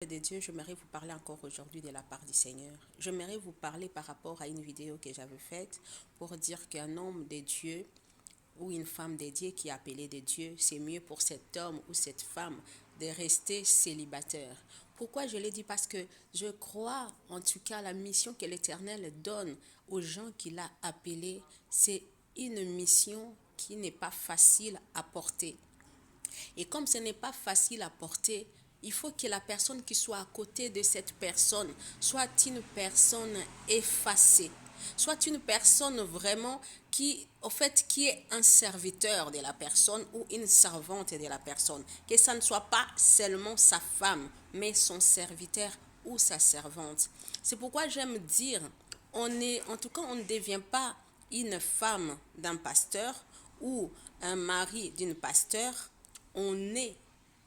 De Dieu, j'aimerais vous parler encore aujourd'hui de la part du Seigneur. J'aimerais vous parler par rapport à une vidéo que j'avais faite pour dire qu'un homme de Dieu ou une femme dédiée qui est appelée de Dieu, c'est mieux pour cet homme ou cette femme de rester célibataire. Pourquoi je l'ai dit? Parce que je crois en tout cas la mission que l'Éternel donne aux gens qu'il a appelés. C'est une mission qui n'est pas facile à porter. Et comme ce n'est pas facile à porter, il faut que la personne qui soit à côté de cette personne soit une personne effacée, soit une personne vraiment qui, au fait, qui est un serviteur de la personne ou une servante de la personne. Que ça ne soit pas seulement sa femme, mais son serviteur ou sa servante. C'est pourquoi j'aime dire, en tout cas, on ne devient pas une femme d'un pasteur ou un mari d'une pasteur, on est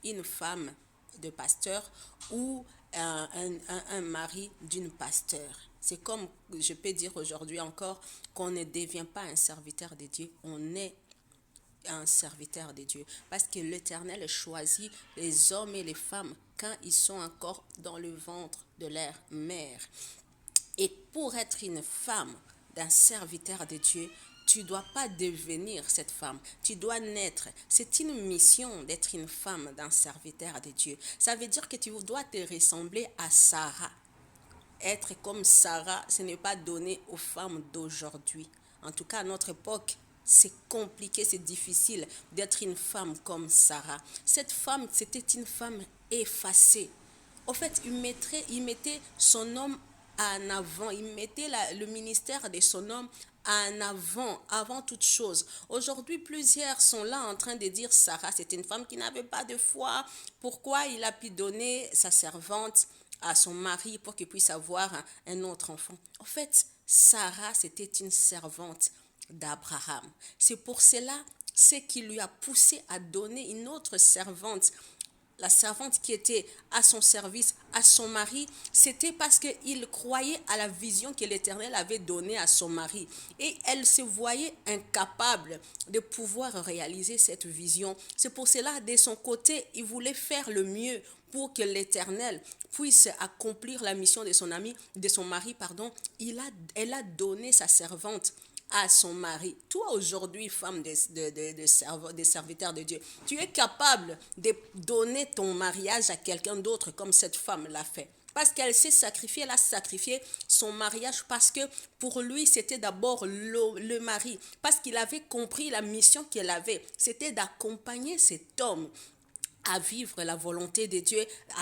une femme de pasteur ou un mari d'une pasteur. C'est comme je peux dire aujourd'hui encore qu'on ne devient pas un serviteur de Dieu, on est un serviteur de Dieu. Parce que l'Éternel choisit les hommes et les femmes quand ils sont encore dans le ventre de leur mère. Et pour être une femme d'un serviteur de Dieu, tu ne dois pas devenir cette femme. Tu dois naître. C'est une mission d'être une femme d'un serviteur de Dieu. Ça veut dire que tu dois te ressembler à Sarah. Être comme Sarah, ce n'est pas donné aux femmes d'aujourd'hui. En tout cas, à notre époque, c'est compliqué, c'est difficile d'être une femme comme Sarah. Cette femme, c'était une femme effacée. En fait, il mettait son homme en avant, il mettait le ministère de son homme en avant toute chose. Aujourd'hui, plusieurs sont là en train de dire Sarah, c'est une femme qui n'avait pas de foi. Pourquoi il a pu donner sa servante à son mari pour qu'il puisse avoir un autre enfant? En fait, Sarah, c'était une servante d'Abraham. C'est pour cela, ce qui lui a poussé à donner une autre servante, la servante qui était à son service, à son mari, c'était parce qu'il croyait à la vision que l'Éternel avait donnée à son mari. Et elle se voyait incapable de pouvoir réaliser cette vision. C'est pour cela, de son côté, il voulait faire le mieux pour que l'Éternel puisse accomplir la mission de son mari, pardon. Elle a donné sa servante à son mari. Toi aujourd'hui, femme de serviteur de Dieu, tu es capable de donner ton mariage à quelqu'un d'autre comme cette femme l'a fait. Parce qu'elle s'est sacrifiée, elle a sacrifié son mariage parce que pour lui, c'était d'abord le mari. Parce qu'il avait compris la mission qu'elle avait. C'était d'accompagner cet homme à vivre la volonté de Dieu, à